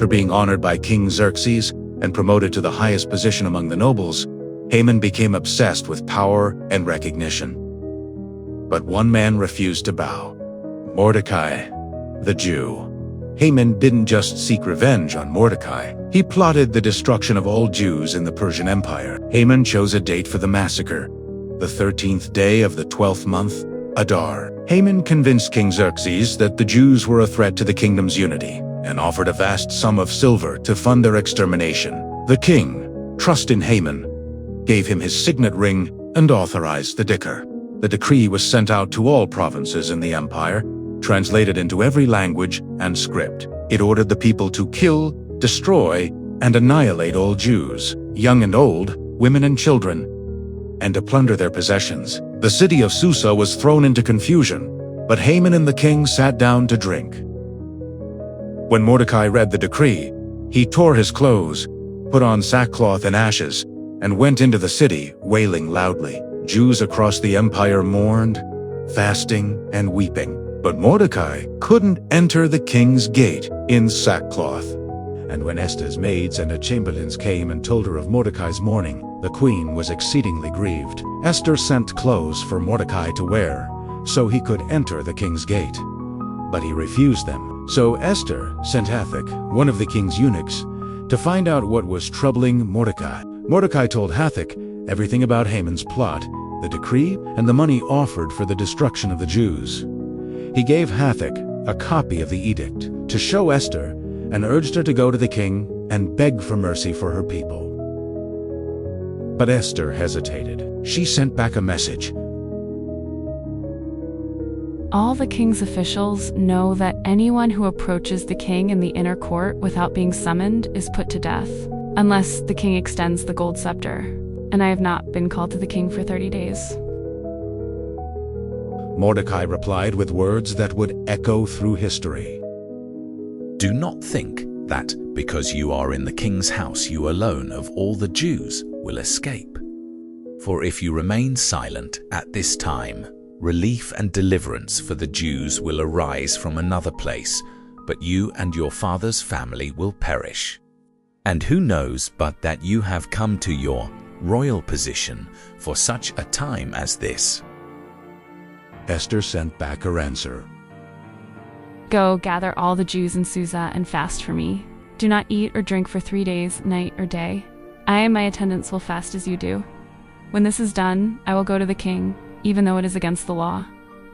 After being honored by King Xerxes and promoted to the highest position among the nobles, Haman became obsessed with power and recognition. But one man refused to bow: Mordecai, the Jew. Haman didn't just seek revenge on Mordecai. He plotted the destruction of all Jews in the Persian Empire. Haman chose a date for the massacre, the 13th day of the 12th month, Adar. Haman convinced King Xerxes that the Jews were a threat to the kingdom's unity and offered a vast sum of silver to fund their extermination. The king, trust in Haman, gave him his signet ring and authorized the decree. The decree was sent out to all provinces in the empire, translated into every language and script. It ordered the people to kill, destroy, and annihilate all Jews, young and old, women and children, and to plunder their possessions. The city of Susa was thrown into confusion, but Haman and the king sat down to drink. When Mordecai read the decree, he tore his clothes, put on sackcloth and ashes, and went into the city, wailing loudly. Jews across the empire mourned, fasting and weeping. But Mordecai couldn't enter the king's gate in sackcloth. And when Esther's maids and her chamberlains came and told her of Mordecai's mourning, the queen was exceedingly grieved. Esther sent clothes for Mordecai to wear, so he could enter the king's gate. But he refused them. So Esther sent Hathach, one of the king's eunuchs, to find out what was troubling Mordecai. Mordecai told Hathach everything about Haman's plot, the decree, and the money offered for the destruction of the Jews. He gave Hathach a copy of the edict to show Esther and urged her to go to the king and beg for mercy for her people. But Esther hesitated. She sent back a message. All the king's officials know that anyone who approaches the king in the inner court without being summoned is put to death, unless the king extends the gold scepter. And I have not been called to the king for 30 days. Mordecai replied with words that would echo through history. Do not think that because you are in the king's house you alone of all the Jews will escape. For if you remain silent at this time, relief and deliverance for the Jews will arise from another place, but you and your father's family will perish. And who knows but that you have come to your royal position for such a time as this? Esther sent back her answer. Go, gather all the Jews in Susa and fast for me. Do not eat or drink for 3 days, night or day. I and my attendants will fast as you do. When this is done, I will go to the king, even though it is against the law.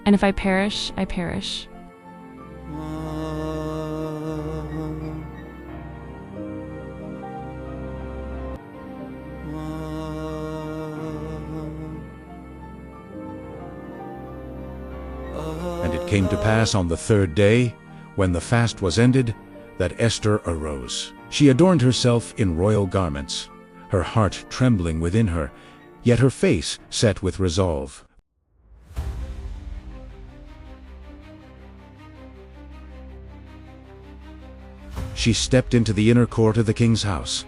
And if I perish, I perish. And it came to pass on the 3rd day, when the fast was ended, that Esther arose. She adorned herself in royal garments, her heart trembling within her, yet her face set with resolve. She stepped into the inner court of the king's house,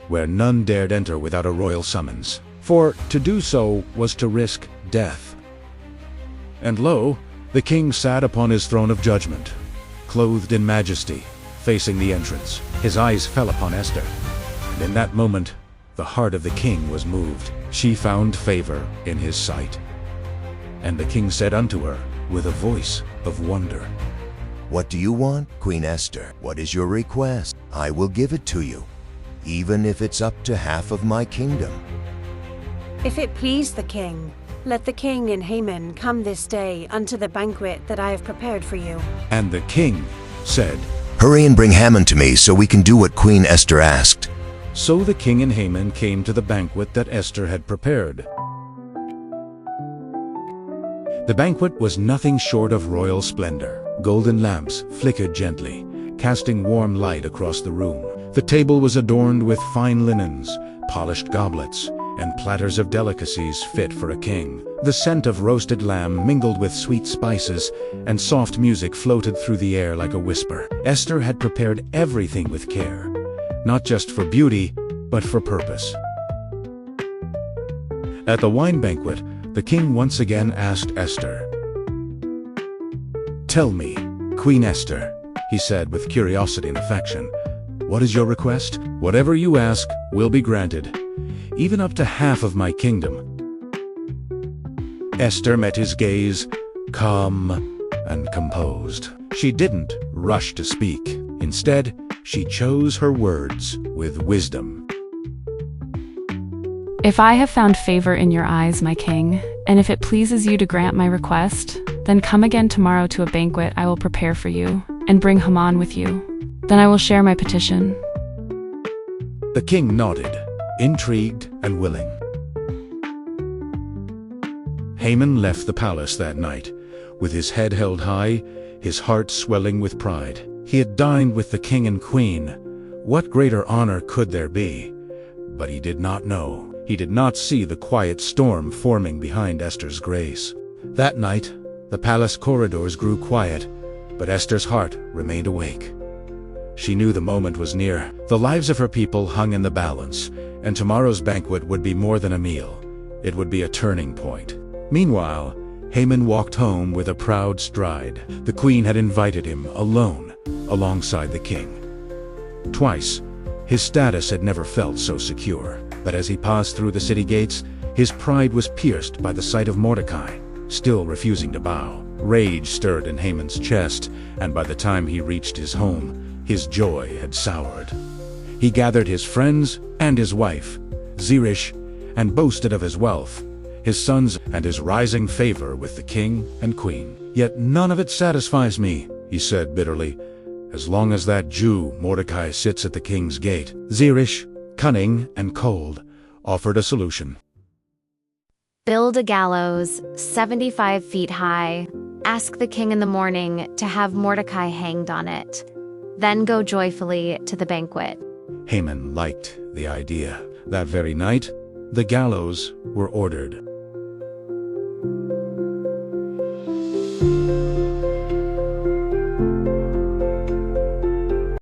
where none dared enter without a royal summons, for to do so was to risk death. And lo, the king sat upon his throne of judgment, clothed in majesty, facing the entrance. His eyes fell upon Esther, and in that moment the heart of the king was moved. She found favor in his sight. And the king said unto her with a voice of wonder, What do you want, Queen Esther? What is your request? I will give it to you, even if it's up to half of my kingdom. If it please the king, let the king and Haman come this day unto the banquet that I have prepared for you. And the king said, Hurry and bring Haman to me so we can do what Queen Esther asked. So the king and Haman came to the banquet that Esther had prepared. The banquet was nothing short of royal splendor. Golden lamps flickered gently, casting warm light across the room. The table was adorned with fine linens, polished goblets, and platters of delicacies fit for a king. The scent of roasted lamb mingled with sweet spices, and soft music floated through the air like a whisper. Esther had prepared everything with care, not just for beauty, but for purpose. At the wine banquet, the king once again asked Esther. "Tell me, Queen Esther," he said with curiosity and affection, "What is your request? Whatever you ask will be granted, even up to half of my kingdom." Esther met his gaze, calm and composed. She didn't rush to speak. Instead, she chose her words with wisdom. If I have found favor in your eyes, my king, and if it pleases you to grant my request, then come again tomorrow to a banquet I will prepare for you, and bring Haman with you. Then I will share my petition. The king nodded, intrigued and willing. Haman left the palace that night, with his head held high, his heart swelling with pride. He had dined with the king and queen. What greater honor could there be? But he did not know. He did not see the quiet storm forming behind Esther's grace. That night, the palace corridors grew quiet, but Esther's heart remained awake. She knew the moment was near. The lives of her people hung in the balance, and tomorrow's banquet would be more than a meal. It would be a turning point. Meanwhile, Haman walked home with a proud stride. The queen had invited him alone, alongside the king. Twice, his status had never felt so secure. But as he passed through the city gates, his pride was pierced by the sight of Mordecai, still refusing to bow. Rage stirred in Haman's chest, and by the time he reached his home, his joy had soured. He gathered his friends and his wife, Zeresh, and boasted of his wealth, his sons, and his rising favor with the king and queen. "Yet none of it satisfies me," he said bitterly, "as long as that Jew Mordecai sits at the king's gate." Zeresh, cunning and cold, offered a solution. Build a gallows 75 feet high. Ask the king in the morning to have Mordecai hanged on it. Then go joyfully to the banquet. Haman liked the idea. That very night, the gallows were ordered.